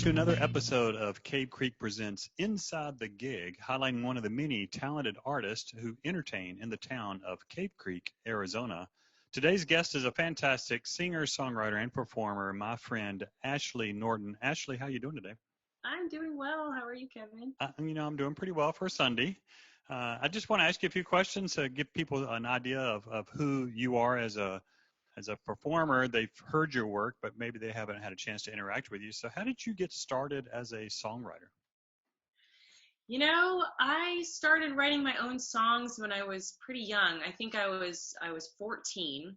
to another episode of Cave Creek Presents Inside the Gig, highlighting one of the many talented artists who entertain in the town of Cave Creek, Arizona. Today's guest is a fantastic singer, songwriter, and performer, my friend Ashley Norton. Ashley, how you doing today? I'm doing well. How are you, Kevin? I'm doing pretty well for Sunday. I just want to ask you a few questions to give people an idea of who you are as a performer. They've heard your work, but maybe they haven't had a chance to interact with you. So how did you get started as a songwriter? I started writing my own songs when I was pretty young. I think I was 14.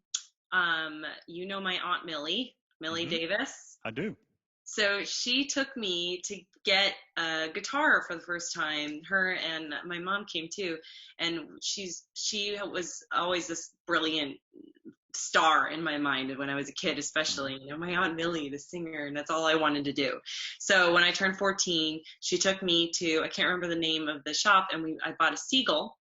You know my Aunt Millie Hmm. Davis. I do. So she took me to get a guitar for the first time. Her and my mom came too, and she was always this brilliant star in my mind when I was a kid, Hmm. especially, my Aunt Millie, the singer, and that's all I wanted to do. So when I turned 14, she took me to, I can't remember the name of the shop, and I bought a Seagull,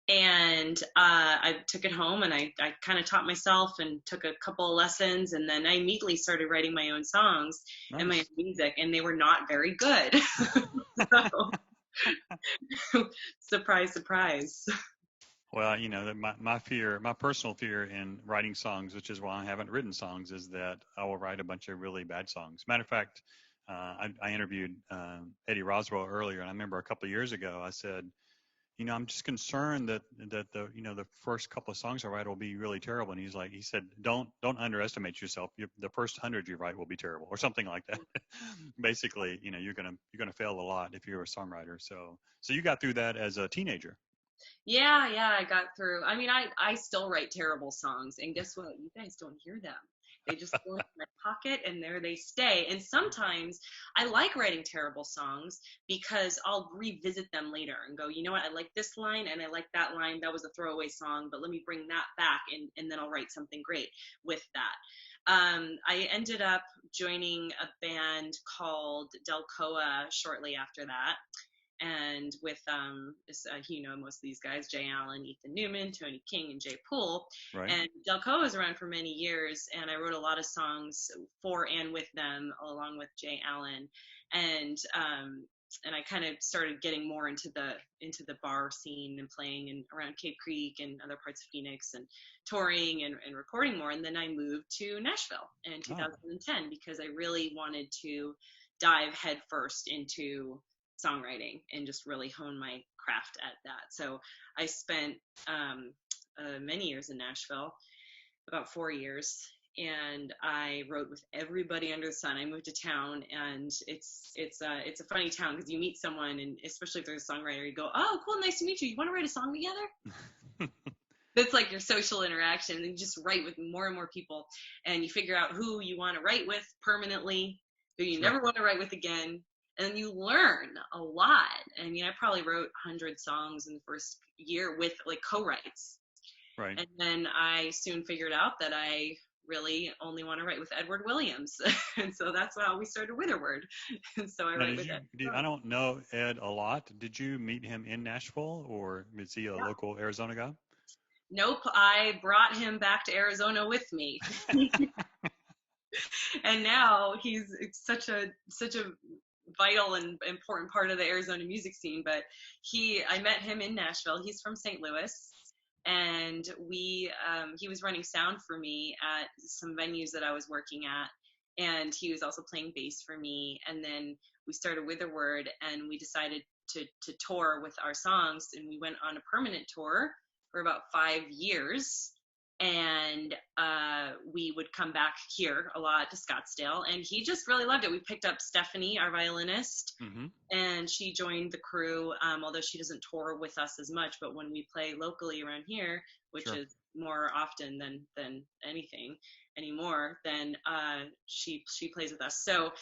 and I took it home, and I kind of taught myself and took a couple of lessons, and then I immediately started writing my own songs and my own Nice. music, and they were not very good. So, surprise, surprise. Well, that my personal fear in writing songs, which is why I haven't written songs, is that I will write a bunch of really bad songs. Matter of fact, I interviewed Eddie Roswell earlier, and I remember a couple of years ago I said, I'm just concerned that the first couple of songs I write will be really terrible. And he said, don't underestimate yourself. The first 100 you write will be terrible, or something like that. Basically, you're gonna fail a lot if you're a songwriter. So you got through that as a teenager. Yeah, I got through. I mean, I still write terrible songs, and guess what? You guys don't hear them. They just go in my pocket, and there they stay. And sometimes I like writing terrible songs because I'll revisit them later and go, you know what? I like this line, and I like that line. That was a throwaway song, but let me bring that back, and then I'll write something great with that. I ended up joining a band called Delcoa shortly after that, and with most of these guys, Jay Allen, Ethan Newman, Tony King, and Jay Poole. Right. And Delco was around for many years, and I wrote a lot of songs for and with them, along with Jay Allen. And um, and I kind of started getting more into the bar scene and playing and around Cape Creek and other parts of Phoenix and touring and recording more. And then I moved to Nashville in Oh, 2010 because I really wanted to dive headfirst into songwriting and just really hone my craft at that. So I spent many years in Nashville, about 4 years, and I wrote with everybody under the sun. I moved to town, and it's a funny town because you meet someone, and especially if they're a songwriter, you go, "Oh, cool, nice to meet you. You want to write a song together?" That's like your social interaction, and you just write with more and more people, and you figure out who you want to write with permanently, who you sure. never want to write with again, and you learn a lot. I mean, I probably wrote 100 songs in the first year with like co-writes, Right. and then I soon figured out that I really only want to write with Edward Williams, and so that's how we started Witherword, and so I Now, write with Ed. I don't know Ed a lot. Did you meet him in Nashville, or is he a Yeah. local Arizona guy? Nope, I brought him back to Arizona with me. And now he's such a vital and important part of the Arizona music scene. But I met him in Nashville. He's from St. Louis, and he was running sound for me at some venues that I was working at, and he was also playing bass for me. And then we started Witherword, and we decided to tour with our songs, and we went on a permanent tour for about 5 years, and we would come back here a lot to Scottsdale, and he just really loved it. We picked up Stephanie, our violinist, Hmm. and she joined the crew, although she doesn't tour with us as much, but when we play locally around here, which Sure. is more often than anything anymore, then she plays with us. So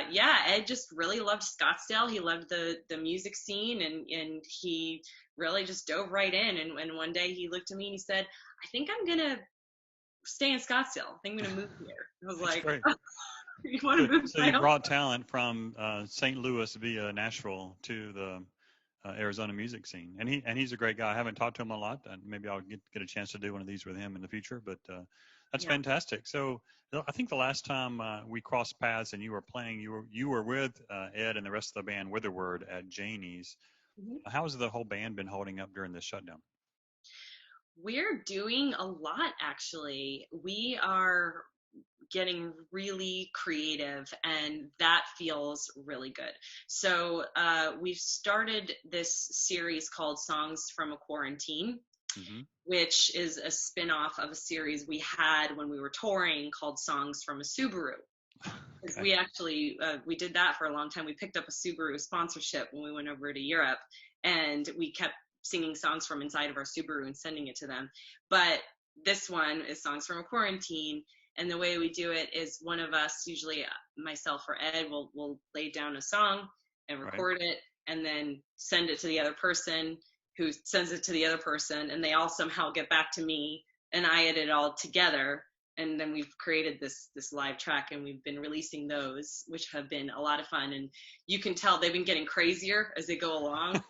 yeah, Ed just really loved Scottsdale. He loved the music scene, and he really just dove right in. And one day he looked at me and he said, "I think I'm gonna stay in Scottsdale. I think I'm gonna move here." I was That's like, great. "You want So, to move so to my you home?" brought talent from St. Louis via Nashville to the Arizona music scene, and he's a great guy. I haven't talked to him a lot. Maybe I'll get a chance to do one of these with him in the future. But That's Yeah. fantastic. So I think the last time we crossed paths and you were playing, you were with Ed and the rest of the band, Witherword, at Janie's. Mhm. How has the whole band been holding up during this shutdown? We're doing a lot, actually. We are getting really creative, and that feels really good. So we've started this series called Songs from a Quarantine, Hmm. which is a spin-off of a series we had when we were touring called Songs from a Subaru. Because Okay. we actually we did that for a long time. We picked up a Subaru sponsorship when we went over to Europe, and we kept singing songs from inside of our Subaru and sending it to them. But this one is Songs from a Quarantine, and the way we do it is one of us, usually myself or Ed, will lay down a song and Right. record it, and then send it to the other person, who sends it to the other person, and they all somehow get back to me, and I edit it all together, and then we've created this live track, and we've been releasing those, which have been a lot of fun. And you can tell they've been getting crazier as they go along,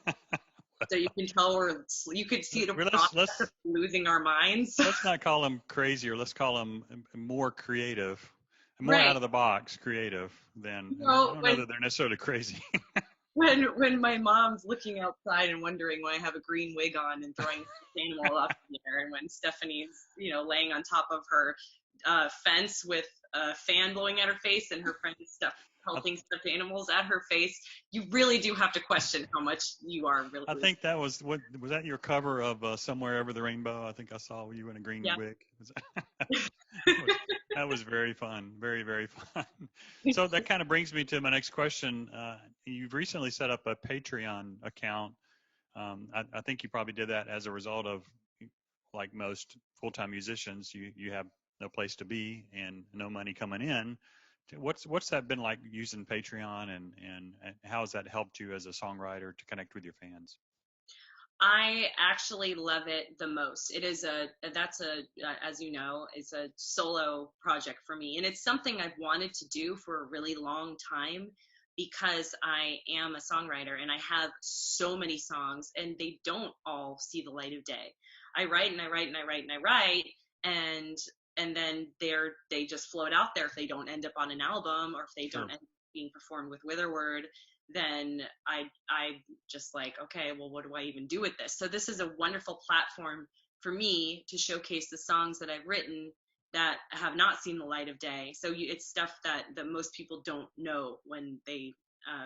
so you can tell you could see the Well, let's process of let's losing our minds. let's not call them crazy, or let's call them more creative, more out Right. of the box creative than. You And I know, don't know that they're necessarily crazy. when my mom's looking outside and wondering why I have a green wig on and throwing the animal up in the air, and when Stephanie's laying on top of her fence with a fan blowing at her face, and her friend is I, pelting stuffed animals at her face, you really do have to question how much you are really. I think that was that your cover of Somewhere Over the Rainbow. I think I saw you in a green Yeah. wig. That was very fun, very very fun. So that kind of brings me to my next question. You've recently set up a Patreon account. I think you probably did that as a result of, like most full-time musicians, you have no place to be and no money coming in. What's that been like using Patreon, and how has that helped you as a songwriter to connect with your fans? I actually love it the most. It is as you know, it's a solo project for me. And it's something I've wanted to do for a really long time, because I am a songwriter and I have so many songs, and they don't all see the light of day. I write and I write and I write and I write, and then they just float out there if they don't end up on an album, or if they don't Sure. end up being performed with Witherword. Then I just like, okay, well, what do I even do with this? So this is a wonderful platform for me to showcase the songs that I've written that have not seen the light of day. So it's stuff that most people don't know when they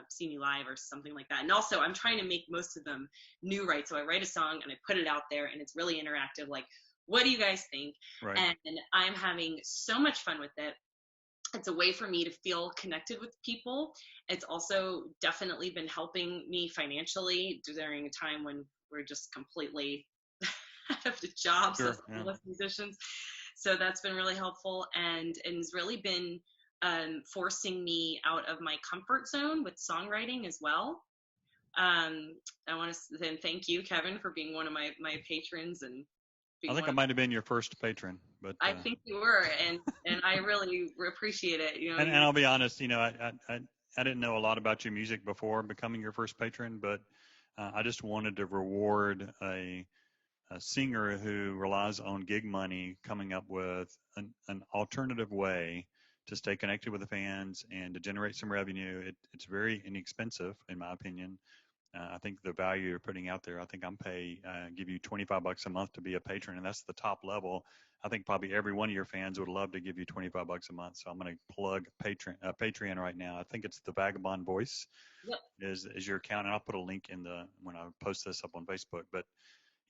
see me live or something like that. And also, I'm trying to make most of them new, right? So I write a song and I put it out there, and it's really interactive. Like, what do you guys think? Right. And I'm having so much fun with it. It's a way for me to feel connected with people. It's also definitely been helping me financially during a time when we're just completely out of the jobs Sure. as Yeah. musicians. So that's been really helpful, and has really been forcing me out of my comfort zone with songwriting as well. I want to then thank you, Kevin, for being one of my patrons, and I being think one I of might have been your first patron, but I think you were, and I really appreciate it. and I'll be honest, I didn't know a lot about your music before becoming your first patron, but I just wanted to reward a singer who relies on gig money coming up with an alternative way to stay connected with the fans and to generate some revenue. It's very inexpensive, in my opinion. I think the value you're putting out there, I think give you $25 a month to be a patron, and that's the top level. I think probably every one of your fans would love to give you $25 a month. So I'm going to plug Patreon right now. I think it's the Vagabond Voice Yep. is your account, and I'll put a link when I post this up on Facebook. But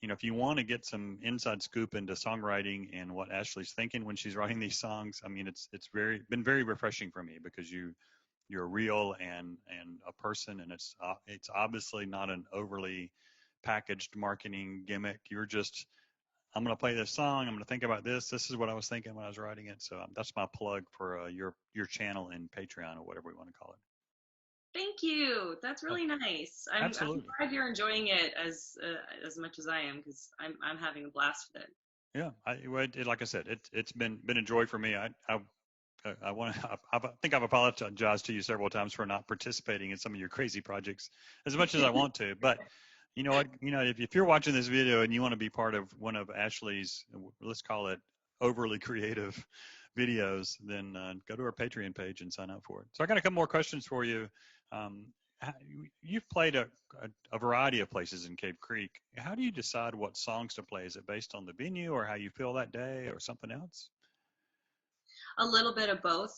if you want to get some inside scoop into songwriting and what Ashley's thinking when she's writing these songs, I mean, it's been very refreshing for me, because you're real and a person, and it's obviously not an overly packaged marketing gimmick. You're just, I'm going to play this song. I'm going to think about this. This is what I was thinking when I was writing it. So that's my plug for your channel and Patreon, or whatever we want to call it. Thank you. That's Oh, really nice. I'm absolutely. glad you're enjoying it as much as I am, because I'm having a blast with it. Yeah. Like I said, it's been a joy for me. I want to. I think I've apologized to you several times for not participating in some of your crazy projects as much as I want to. But you know what? If you're watching this video and you want to be part of one of Ashley's, let's call it overly creative videos, then go to our Patreon page and sign up for it. So I got a couple more questions for you. Um, you've played a variety of places in Cave Creek. How do you decide what songs to play? Is it based on the venue or how you feel that day or something else? A little bit of both.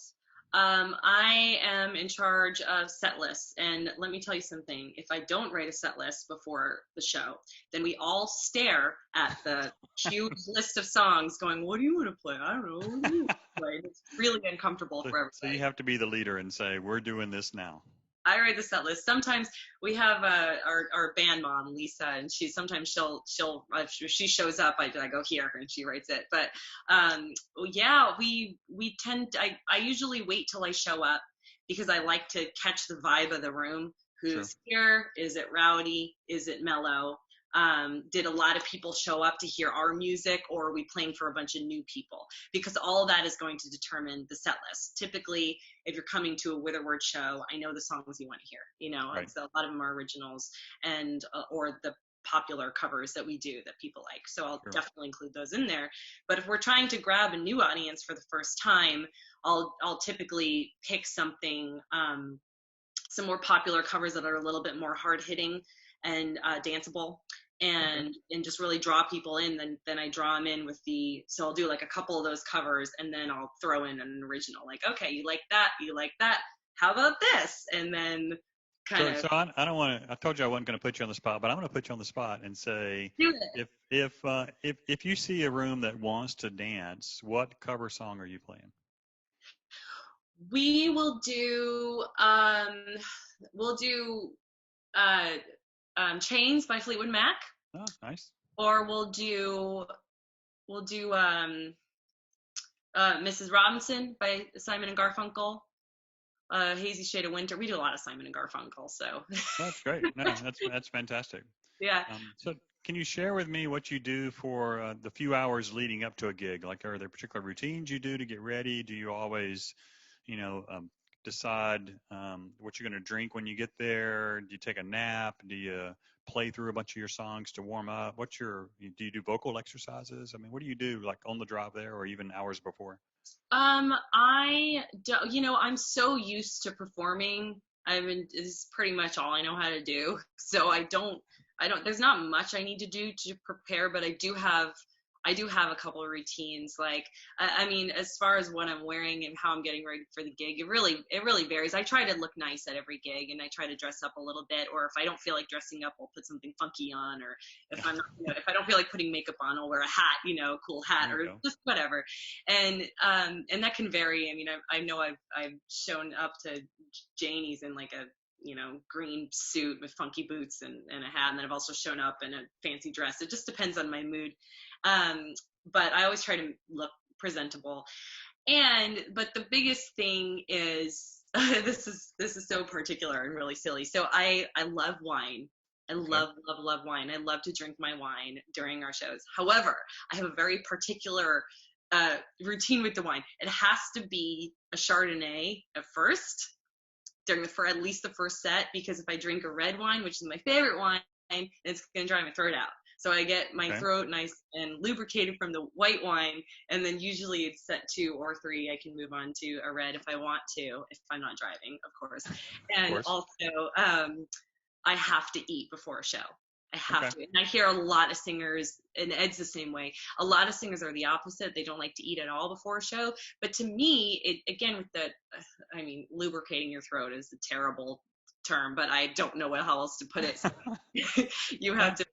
I am in charge of set lists, and let me tell you something. If I don't write a set list before the show, then we all stare at the huge list of songs going, what do you want to play? I don't know. What do you want to play? It's really uncomfortable for So you everybody. have to be the leader and say, we're doing this now. I write the set list. Sometimes we have our band mom Lisa, and she'll if she shows up, I go here and she writes it. But yeah, we tend I usually wait till I show up because I like to catch the vibe of the room. Sure. Who's here? Is it rowdy? Is it mellow? Did a lot of people show up to hear our music, or are we playing for a bunch of new people? Because all of that is going to determine the set list. Typically, if you're coming to a Witherword show, I know the songs you want to hear. Right. It's, a lot of them are originals and or the popular covers that we do that people like. So I'll Sure. definitely include those in there. But if we're trying to grab a new audience for the first time, I'll typically pick something, some more popular covers that are a little bit more hard hitting and danceable, and just really draw people in. Then I draw them in with so I'll do like a couple of those covers, and then I'll throw in an original, like, okay, you like that, how about this? And then So I don't want to. I told you I wasn't going to put you on the spot, but I'm going to put you on the spot and say, do it. if you see a room that wants to dance, what cover song are you playing? We will do uh, Chains by Fleetwood Mac. Oh, nice. Or we'll do Mrs. Robinson by Simon and Garfunkel. Hazy Shade of Winter. We do a lot of Simon and Garfunkel, so. That's great. No, that's fantastic. Yeah. So can you share with me what you do for the few hours leading up to a gig? Like, are there particular routines you do to get ready? Do you always, decide what you're going to drink when you get there? Do you take a nap? Do you play through a bunch of your songs to warm up? Do you do vocal exercises? I mean, what do you do like on the drive there or even hours before? I don't, I'm so used to performing. This is pretty much all I know how to do. So there's not much I need to do to prepare, but I do have a couple of routines. Like, I mean, as far as what I'm wearing and how I'm getting ready for the gig, it really varies. I try to look nice at every gig, and I try to dress up a little bit. Or if I don't feel like dressing up, I'll put something funky on. Or if I'm not, if I don't feel like putting makeup on, I'll wear a hat, cool hat, or just whatever. And that can vary. I mean, I know I've shown up to Janie's in like a green suit with funky boots and a hat. And then I've also shown up in a fancy dress. It just depends on my mood. But I always try to look presentable. But the biggest thing is, this is so particular and really silly. So I love wine. I love wine. I love to drink my wine during our shows. However, I have a very particular routine with the wine. It has to be a Chardonnay at first, for at least the first set, because if I drink a red wine, which is my favorite wine, it's going to dry my throat out. So I get my throat nice and lubricated from the white wine, and then usually it's set 2 or 3. I can move on to a red if I want to, if I'm not driving, of course. And also, I have to eat before a show. I have to. And I hear a lot of singers, and Ed's the same way. A lot of singers are the opposite. They don't like to eat at all before a show. But to me, lubricating your throat is a terrible term, but I don't know how else to put it. So you have to,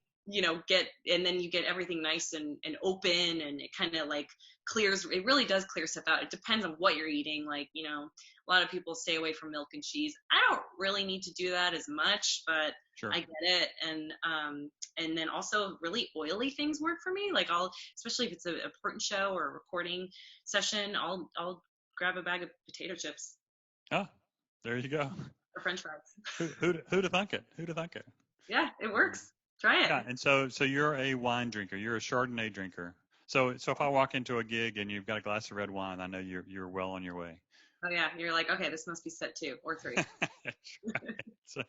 and then you get everything nice and open, and it kind of like it really does clear stuff out. It depends on what you're eating. Like, a lot of people stay away from milk and cheese. I don't really need to do that as much, but I get it. And then also really oily things work for me. Like especially if it's an important show or a recording session, I'll grab a bag of potato chips. Oh, there you go. Or French fries. Who'd have thunk it? Who'd have thunk it? Yeah, it works. Try it. Yeah, and so you're a wine drinker. You're a Chardonnay drinker. So if I walk into a gig and you've got a glass of red wine, I know you're well on your way. Oh yeah, you're like, okay, this must be set 2 or 3. So,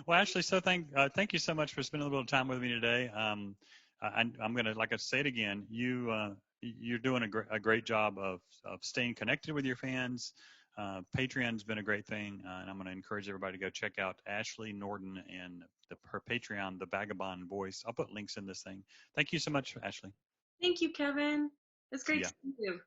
well, Ashley, so thank you so much for spending a little bit of time with me today. I'm gonna, like I say it again, you you're doing a great job of staying connected with your fans. Patreon's been a great thing, and I'm going to encourage everybody to go check out Ashley Norton and her Patreon, The Vagabond Voice. I'll put links in this thing. Thank you so much, Ashley. Thank you, Kevin. It's See great ya. to see you.